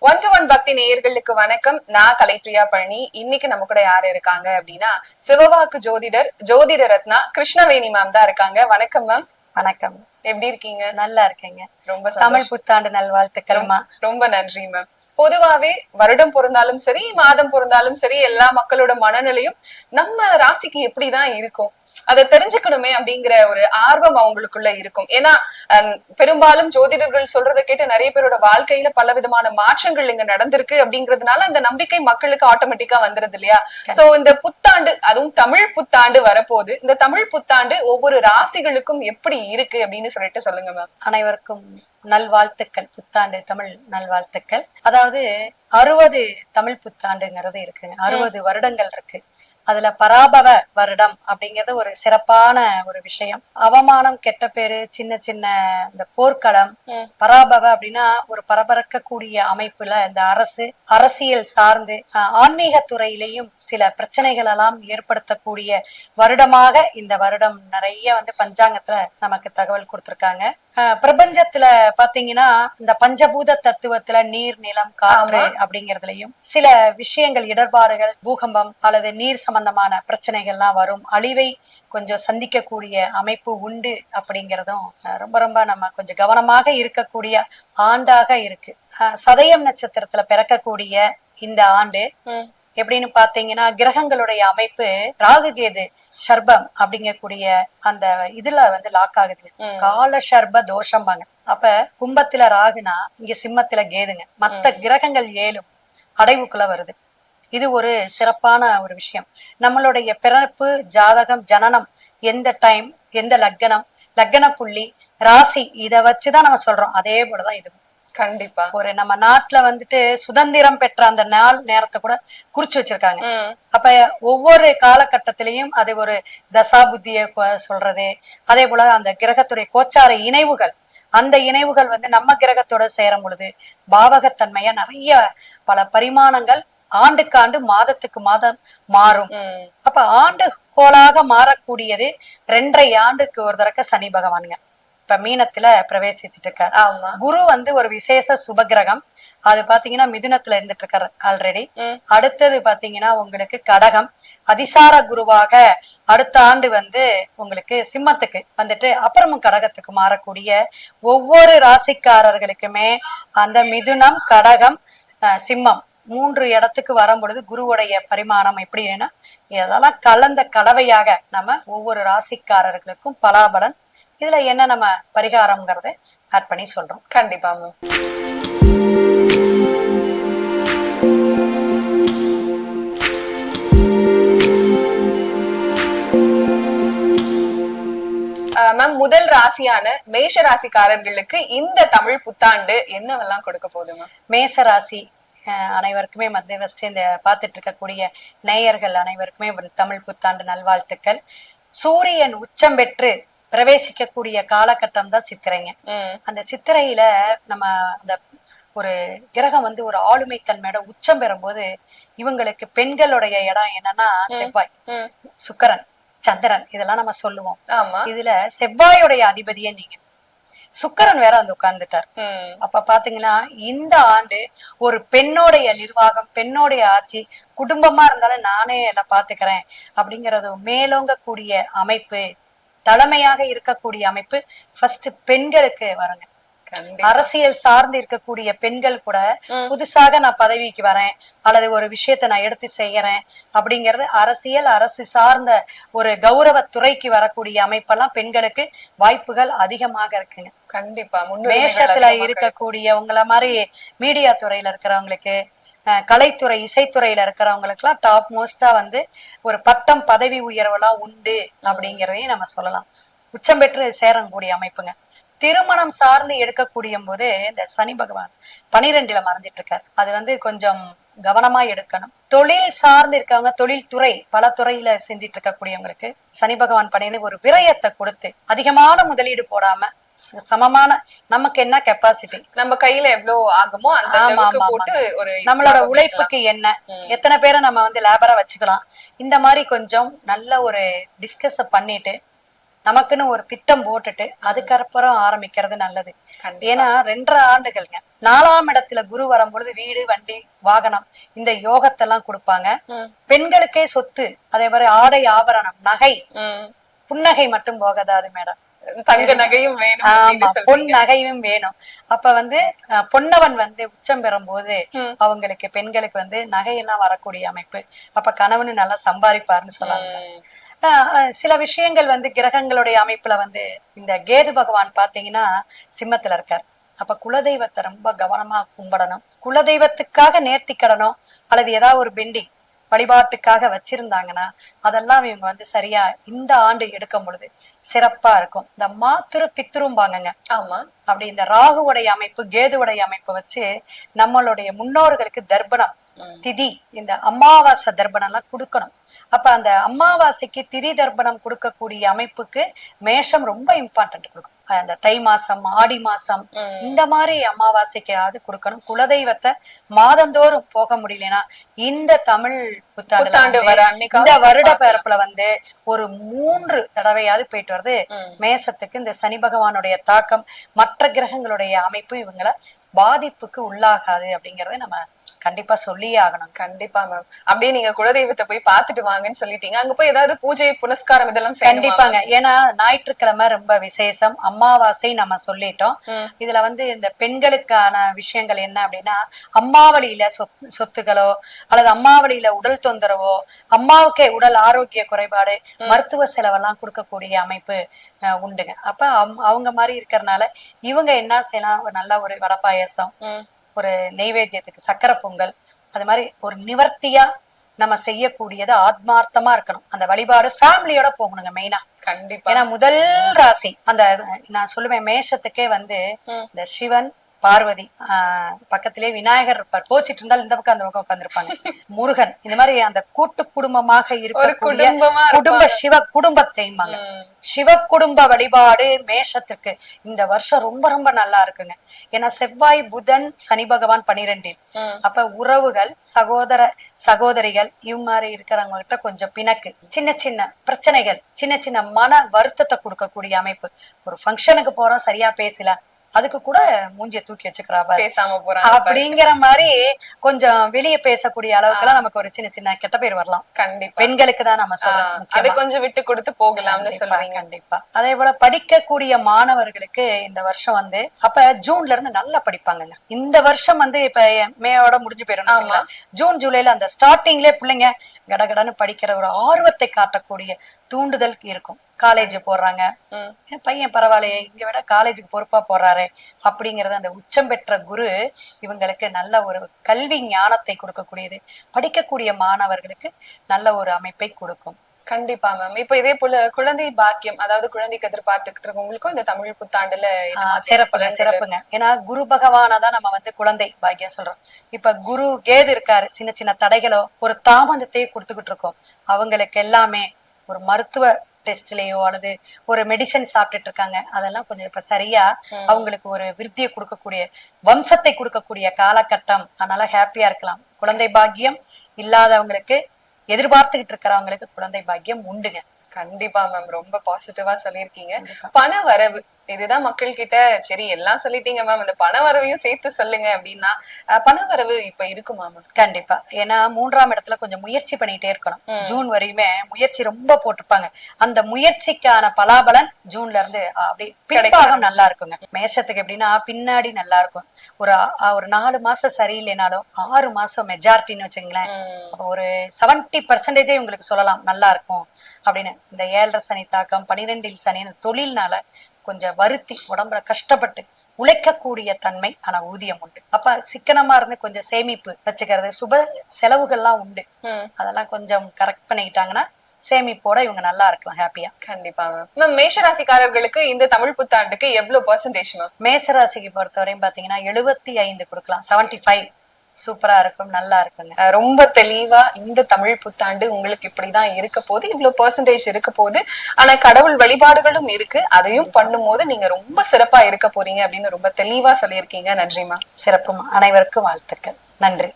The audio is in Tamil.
ஒன் டு ஒன் பக்தி நேயர்களுக்கு வணக்கம். நான் கலைப்பிரியா பழனி. இன்னைக்கு நம்ம கூட யாரு இருக்காங்க அப்படின்னா, சிவவாக்கு ஜோதிட ரத்னா கிருஷ்ணவேணி மேம் தான் இருக்காங்க. வணக்கம் மேம். வணக்கம். எப்படி இருக்கீங்க? நல்லா இருக்கீங்க. ரொம்ப தமிழ் புத்தாண்டு நல்வாழ்த்துக்கள்மா. ரொம்ப நன்றி மேம். பொதுவாவே வருடம் பொருந்தாலும் சரி, மாதம் பொருந்தாலும் சரி, எல்லா மக்களோட மனநிலையும் நம்ம ராசிக்கு எப்படிதான் இருக்கும், அதை தெரிஞ்சுக்கணுமே அப்படிங்கிற ஒரு ஆர்வம் அவங்களுக்குள்ள இருக்கும். ஏன்னா பெரும்பாலும் ஜோதிடர்கள் சொல்றதை கேட்டு நிறைய பேரோட வாழ்க்கையில பல விதமான மாற்றங்கள் இங்க நடந்திருக்கு அப்படிங்கிறதுனால அந்த நம்பிக்கை மக்களுக்கு ஆட்டோமேட்டிக்கா வந்துருது இல்லையா? சோ இந்த புத்தாண்டு, அதுவும் தமிழ் புத்தாண்டு வரப்போது, இந்த தமிழ் புத்தாண்டு ஒவ்வொரு ராசிகளுக்கும் எப்படி இருக்கு அப்படின்னு சொல்லிட்டு சொல்லுங்க மேம். அனைவருக்கும் நல்வாழ்த்துக்கள், புத்தாண்டு தமிழ் நல்வாழ்த்துக்கள். அதாவது 60 தமிழ் புத்தாண்டுங்கிறது இருக்குங்க. 60 வருடங்கள் இருக்கு. அதுல பராபவ வருடம் அப்படிங்கிறது ஒரு சிறப்பான ஒரு விஷயம். அவமானம், கெட்ட பேரு, சின்ன சின்ன இந்த போர்க்களம், பராபவ அப்படின்னா ஒரு பரபரக்கக்கூடிய அமைப்புல இந்த அரசியல் சார்ந்து ஆன்மீக துறையிலையும் சில பிரச்சனைகள் எல்லாம் ஏற்படுத்தக்கூடிய வருடமாக இந்த வருடம் நிறைய பஞ்சாங்கத்துல நமக்கு தகவல் கொடுத்திருக்காங்க. பிரபஞ்சத்துல பாத்தீங்கன்னா இந்த பஞ்சபூத தத்துவத்துல நீர், நிலம், காற்று அப்படிங்கறதுலயும் சில விஷயங்கள், இடர்பாடுகள், பூகம்பம் அல்லது நீர் சம்பந்தமான பிரச்சனைகள்லாம் வரும். அழிவை கொஞ்சம் சந்திக்கக்கூடிய அமைப்பு உண்டு அப்படிங்கிறதும் ரொம்ப ரொம்ப நம்ம கொஞ்சம் கவனமாக இருக்கக்கூடிய ஆண்டாக இருக்கு. சதயம் நட்சத்திரத்துல பிறக்கக்கூடிய இந்த ஆண்டு எப்படின்னு பாத்தீங்கன்னா, கிரகங்களுடைய அமைப்பு ராகு கேது சர்பம் அப்படிங்கக்கூடிய அந்த இதுல லாக் ஆகுது. கால சர்ப தோஷம்பாங்க. அப்ப கும்பத்துல ராகுனா இங்க சிம்மத்துல கேதுங்க. மத்த கிரகங்கள் 7 அடைவுக்குள்ள வருது. இது ஒரு சிறப்பான ஒரு விஷயம். நம்மளுடைய பிறப்பு ஜாதகம், ஜனனம், எந்த டைம், எந்த லக்கண புள்ளி, ராசி, இத வச்சுதான் நம்ம சொல்றோம். அதே போலதான் இது. கண்டிப்பா ஒரு நம்ம நாட்டுல சுதந்திரம் பெற்ற அந்த நாள் நேரத்தை கூட குறிச்சு வச்சிருக்காங்க. அப்ப ஒவ்வொரு காலகட்டத்திலையும் அது ஒரு தசா புத்திய சொல்றது. அதே போல அந்த கிரகத்துடைய கோச்சார இணைவுகள், அந்த இணைவுகள் நம்ம கிரகத்தோட சேரும் பொழுது பாவகத்தன்மையா நிறைய பல பரிமாணங்கள் ஆண்டுக்கு மாதத்துக்கு மாதம் மாறும். அப்ப ஆண்டு கோளாக மாறக்கூடியது 2.5 ஆண்டுக்கு ஒரு தடவை சனி பகவானுங்க இப்ப மீனத்துல பிரவேசிச்சுட்டு இருக்காரு. குரு ஒரு விசேஷ சுபகிரகம். அது பாத்தீங்கன்னா மிதுனத்துல இருந்துட்டு இருக்காரு ஆல்ரெடி. அடுத்தது பாத்தீங்கன்னா உங்களுக்கு கடகம் அதிசார குருவாக அடுத்த ஆண்டு உங்களுக்கு சிம்மத்துக்கு அப்புறமும் கடகத்துக்கு மாறக்கூடிய ஒவ்வொரு ராசிக்காரர்களுக்குமே அந்த மிதுனம், கடகம், சிம்மம் 3 இடத்துக்கு வரும் பொழுது குருவுடைய பரிமாணம் எப்படின்னா இதெல்லாம் கலந்த கலவையாக நம்ம ஒவ்வொரு ராசிக்காரர்களுக்கும் பலாபலன். இதுல என்ன நம்ம பரிகாரம்ங்கிறத ஆட் பண்ணி சொல்றோம். கண்டிப்பா மேம். முதல் ராசியான மேஷ ராசிக்காரர்களுக்கு இந்த தமிழ் புத்தாண்டு என்னவெல்லாம் கொடுக்க போகுது மேம்? மேஷ ராசி அனைவருக்குமே இந்த பார்த்துட்டு இருக்கக்கூடிய நேயர்கள் அனைவருக்குமே தமிழ் புத்தாண்டு நல்வாழ்த்துக்கள். சூரியன் உச்சம் பெற்று பிரவேசிக்கக்கூடிய காலகட்டம் தான் சித்திரைங்க. அந்த சித்திரையில நம்ம அந்த ஒரு கிரகம் ஒரு ஆளுமை தன்மையோட உச்சம் பெறும்போது இவங்களுக்கு பெண்களுடைய இடம் என்னன்னா செவ்வாய், சுக்கிரன், சந்திரன் இதெல்லாம் நம்ம சொல்லுவோம். இதுல செவ்வாயுடைய அதிபதியே நீங்க, சுக்கிரன் வேற உட்கார்ந்துட்டார். அப்ப பாத்தீங்கன்னா இந்த ஆண்டு ஒரு பெண்ணோடைய நிர்வாகம், பெண்ணோடைய ஆட்சி, குடும்பமா இருந்தாலும் நானே எல்லாம் பாத்துக்கிறேன் அப்படிங்கறது மேலோங்கக்கூடிய அமைப்பு, தலைமையாக இருக்கக்கூடிய அமைப்பு ஃபர்ஸ்ட் பெண்களுக்கு வருங்க. அரசியல் சார்ந்து இருக்கக்கூடிய பெண்கள் கூட புதுசாக நான் பதவிக்கு வரேன் அல்லது ஒரு விஷயத்த நான் எடுத்து செய்யறேன் அப்படிங்கறது அரசியல், அரசு சார்ந்த ஒரு கௌரவ துறைக்கு வரக்கூடிய அமைப்பெல்லாம் பெண்களுக்கு வாய்ப்புகள் அதிகமாக இருக்குங்க. கண்டிப்பா மேஷத்துல இருக்கக்கூடியவங்கள மாதிரி மீடியா துறையில இருக்கிறவங்களுக்கு, கலைத்துறை, இசைத்துறையில இருக்கிறவங்களுக்கு எல்லாம் டாப் மோஸ்டா ஒரு பட்டம், பதவி உயர்வெல்லாம் உண்டு அப்படிங்கிறதையும் நம்ம சொல்லலாம். உச்சம் பெற்று சேரக்கூடிய அமைப்புங்க. திருமணம் சார்ந்து எடுக்கக்கூடிய போது இந்த சனி பகவான் 12ல மறைஞ்சிட்டு இருக்காரு. அது கொஞ்சம் கவனமா எடுக்கணும். தொழில் சார்ந்து இருக்கவங்க, தொழில் துறை, பல துறையில செஞ்சிட்டு இருக்கக்கூடியவங்களுக்கு சனி பகவான் 12 ஒரு விரயத்தை கொடுத்து அதிகமான முதலீடு போடாம சமமான நமக்கு என்ன கெப்பாசிட்டி, நம்ம கையில எவ்வளவு ஆகுமோ அந்த அளவுக்கு போட்டு ஒரு நம்மளோட உழைப்புக்கு என்ன, எத்தனை பேரை நம்ம லேபரா வச்சுக்கலாம், இந்த மாதிரி கொஞ்சம் நல்ல ஒரு டிஸ்கஸ் பண்ணிட்டு நமக்குன்னு ஒரு திட்டம் போட்டுட்டு அதுக்கப்புறம் ஆரம்பிக்கிறது நல்லது. கண்டிப்பா. ஏன்னா 2.5 ஆண்டுகள்ங்க. 4ஆம் இடத்துல குரு வரும்பொழுது வீடு, வண்டி, வாகனம் இந்த யோகத்தை எல்லாம் கொடுப்பாங்க. பெண்களுக்கே சொத்து, அதே மாதிரி ஆடை ஆபரணம், நகை, புன்னகை மட்டும் போகாது மேடம், தங்க நகையும் வேணும். ஆமா, பொன் நகையும் வேணும். அப்ப வந்து பொன்னவன் வந்து உச்சம் பெறும் போது அவங்களுக்கு பெண்களுக்கு வந்து நகையெல்லாம் வரக்கூடிய அமைப்பு. அப்ப கணவனு நல்லா சம்பாதிப்பாருன்னு சொல்லாங்க. சில விஷயங்கள் வந்து கிரகங்களுடைய அமைப்புல வந்து இந்த கேது பகவான் பாத்தீங்கன்னா சிம்மத்துல இருக்காரு. அப்ப குலதெய்வத்தை ரொம்ப கவனமா கும்பிடணும். குலதெய்வத்துக்காக நேர்த்திக்கடணும் அல்லது ஏதாவது ஒரு பெண்டிங் வழிபாட்டுக்காக வச்சிருந்தாங்கன்னா அதெல்லாம் இவங்க வந்து சரியா இந்த ஆண்டு எடுக்கும் பொழுது சிறப்பா இருக்கும். இந்த மாத்திரு பித்ரும்பாங்கங்க. ஆமா. அப்படி இந்த ராகுவுடைய அமைப்பு, கேதுவுடைய அமைப்பை வச்சு நம்மளுடைய முன்னோர்களுக்கு தர்ப்பணம், திதி, இந்த அமாவாசை தர்ப்பணம் எல்லாம் கொடுக்கணும். அப்ப அந்த அமாவாசைக்கு திதி தர்ப்பணம் கொடுக்கக்கூடிய அமைப்புக்கு மேஷம் ரொம்ப இம்பார்ட்டன்ட் கொடுக்கும். அந்த தை மாசம், ஆடி மாசம் இந்த மாதிரி அமாவாசைக்காவது கொடுக்கணும். குலதெய்வத்தை மாதந்தோறும் போக முடியலன்னா இந்த தமிழ் புத்தாண்டு இந்த வருட பிறப்புல வந்து ஒரு 3 தடவையாவது போயிட்டு வருது. மேசத்துக்கு இந்த சனி பகவானுடைய தாக்கம், மற்ற கிரகங்களுடைய அமைப்பு இவங்களை பாதிப்புக்கு உள்ளாகாது அப்படிங்கறத நம்ம கண்டிப்பா சொல்லியே ஆகணும். கண்டிப்பா மேம். அப்படியே நீங்க குலதெய்வத்தை போய் பாத்துட்டு வாங்கன்னு சொல்லிட்டீங்க. அங்க போய் ஏதாவது பூஜை புனஸ்காரம் இதெல்லாம் கண்டிப்பாங்க. ஏன்னா ஞாயிற்றுக்கிழமை ரொம்ப விசேஷம், அமாவாசை நம்ம சொல்லிட்டோம். இதுல வந்து இந்த பெண்களுக்கான விஷயங்கள் என்ன அப்படின்னா, அம்மாவளியில சொத்துகளோ அல்லது அம்மாவளியில உடல் தொந்தரவோ, அம்மாவுக்கே உடல் ஆரோக்கிய குறைபாடு, மருத்துவ செலவெல்லாம் கொடுக்கக்கூடிய அமைப்பு உண்டுங்க. அப்ப அவங்க மாதிரி இருக்கிறதுனால இவங்க என்ன செய்யலாம், நல்ல ஒரு வடை பாயாசம், ஒரு நெய்வேத்தியத்துக்கு சக்கரை பொங்கல், அது மாதிரி ஒரு நிவர்த்தியா நம்ம செய்யக்கூடியது ஆத்மார்த்தமா இருக்கணும். அந்த வழிபாடு ஃபேமிலியோட போகணுங்க மெயினா. கண்டிப்பா. ஏன்னா முதல் ராசி அந்த நான் சொல்லுவேன் மேஷத்துக்கே வந்து இந்த சிவன், பார்வதி, பக்கத்திலே விநாயகர் இருப்பார். கோச்சிட்டு இருந்தால் இந்த பக்கம் அந்த பக்கம் உட்கார்ந்துருப்பாங்க. முருகன், இந்த மாதிரி அந்த கூட்டு குடும்பமாக இருக்கக்கூடிய குடும்ப சிவ குடும்பத்தையுமாங்க. சிவ குடும்ப வழிபாடு மேஷத்துக்கு இந்த வருஷம் ரொம்ப ரொம்ப நல்லா இருக்குங்க. ஏன்னா செவ்வாய், புதன், சனி பகவான் 12. அப்ப உறவுகள், சகோதர சகோதரிகள் இவங்க மாதிரி இருக்கிறவங்க கிட்ட கொஞ்சம் பிணக்கு, சின்ன சின்ன பிரச்சனைகள், சின்ன சின்ன மன வருத்தத்தை கொடுக்கக்கூடிய அமைப்பு. ஒரு ஃபங்க்ஷனுக்கு போறோம், சரியா பேசல, அதுக்கு கூட மூஞ்சிய தூக்கி வச்சுக்கிறாங்க, பேசாம போறாங்க அப்படிங்கிற மாதிரி கொஞ்சம் வெளியே பேசக்கூடிய அளவுக்கு எல்லாம் நமக்கு ஒரு சின்ன சின்ன கெட்ட பேர் வரலாம். கண்டிப்பா. பெண்களுக்கு தான் நம்ம சொல்றோம், அதை கொஞ்சம் விட்டு கொடுத்து போகலாம்னு சொல்றீங்க. கண்டிப்பா. அதே போல படிக்கக்கூடிய மாணவர்களுக்கு இந்த வருஷம் வந்து அப்ப ஜூன்ல இருந்து நல்லா படிப்பாங்க. இந்த வருஷம் வந்து இப்ப மேயோட முடிஞ்சு போயிடும். ஜூன் ஜூலைல அந்த ஸ்டார்டிங்லயே பிள்ளைங்க கடகடன்னு படிக்கிற ஒரு ஆர்வத்தை காட்டக்கூடிய தூண்டுதல் இருக்கும். காலேஜ் போடுறாங்க, பையன் பரவாயில்லையே, இங்க விட காலேஜுக்கு பொறுப்பா போறாரு அப்படிங்கறது அந்த உச்சம் பெற்ற குரு இவங்களுக்கு நல்ல ஒரு கல்வி ஞானத்தை கொடுக்கக்கூடியது. படிக்கக்கூடிய மாணவர்களுக்கு நல்ல ஒரு அமைப்பை கொடுக்கும். கண்டிப்பா மேம். இப்ப இதே போல குழந்தை பாக்கியம், அதாவது குழந்தைக்கு எதிர்பார்த்துக்கிட்டு இருக்கவங்களுக்கும் இந்த தமிழ் புத்தாண்டுல சிறப்புங்க. ஏன்னா குரு பகவானதான் நம்ம வந்து குழந்தை பாக்கியம் சொல்றோம். இப்ப குரு கேது இருக்காரு, சின்ன சின்ன தடைகளோ ஒரு தாமதத்தையே கொடுத்துக்கிட்டு இருக்கோம். அவங்களுக்கு எல்லாமே ஒரு மருத்துவ டெஸ்ட்லயோ அல்லது ஒரு மெடிசன் சாப்பிட்டுட்டு இருக்காங்க, அதெல்லாம் கொஞ்சம் இப்ப சரியா அவங்களுக்கு ஒரு விருத்தியை கொடுக்கக்கூடிய, வம்சத்தை கொடுக்கக்கூடிய காலகட்டம். அதனால ஹாப்பியா இருக்கலாம். குழந்தை பாக்கியம் இல்லாதவங்களுக்கு, எதிர்பார்த்துக்கிட்டு இருக்கிறவங்களுக்கு குழந்தை பாக்கியம் உண்டுங்க. கண்டிப்பா மேம். ரொம்ப பாசிட்டிவா சொல்லியிருக்கீங்க. பண வரவு இதுதான் மக்கள் கிட்ட, சரி எல்லாம் சொல்லிட்டீங்க மேம், இந்த பண வரவையும் சேர்த்து சொல்லுங்க அப்படின்னா பண வரவு இப்ப இருக்குமா மேம்? கண்டிப்பா. ஏன்னா 3ஆம் இடத்துல கொஞ்சம் முயற்சி பண்ணிட்டே இருக்கணும். ஜூன் வரையுமே முயற்சி ரொம்ப போட்டிருப்பாங்க. அந்த முயற்சிக்கான பலாபலன் ஜூன்ல இருந்து அப்படி பின்பாகம் நல்லா இருக்குங்க. மேஷத்துக்கு எப்படின்னா பின்னாடி நல்லா இருக்கும். ஒரு 4 மாசம் சரியில்லைனாலும் 6 மாசம் மெஜாரிட்டின்னு வச்சுங்களேன், ஒரு 70% உங்களுக்கு சொல்லலாம் நல்லா இருக்கும் அப்படின்னு. இந்த 7.5 சனி தாக்கம், 12 சனி தொழில்னால கொஞ்சம் வருத்தி உடம்புல கஷ்டப்பட்டு உழைக்கக்கூடிய தன்மை, ஆனா ஊதியம் உண்டு. அப்ப சிக்கனமா இருந்து கொஞ்சம் சேமிப்பு வச்சுக்கிறது, சுப செலவுகள்லாம் உண்டு, அதெல்லாம் கொஞ்சம் கரெக்ட் பண்ணிக்கிட்டாங்கன்னா சேமிப்போட இவங்க நல்லா இருக்கலாம், ஹாப்பியா. கண்டிப்பா மேம். மேஷராசிக்காரர்களுக்கு இந்த தமிழ் புத்தாண்டுக்கு எவ்வளவு பெர்சன்டேஜ் மேம்? மேஷராசிக்கு பொறுத்தவரையும் பாத்தீங்கன்னா 75 கொடுக்கலாம், 75 சூப்பரா இருக்கும், நல்லா இருக்குங்க. ரொம்ப தெளிவா இந்த தமிழ் புத்தாண்டு உங்களுக்கு இப்படிதான் இருக்க போது, இவ்வளவு பெர்சன்டேஜ் இருக்க போது, ஆனா கடவுள் வழிபாடுகளும் இருக்கு, அதையும் பண்ணும் போது நீங்க ரொம்ப சிறப்பா இருக்க போறீங்க அப்படின்னு ரொம்ப தெளிவா சொல்லியிருக்கீங்க. நன்றிமா. சிறப்புமா. அனைவருக்கும் வாழ்த்துக்கள். நன்றி.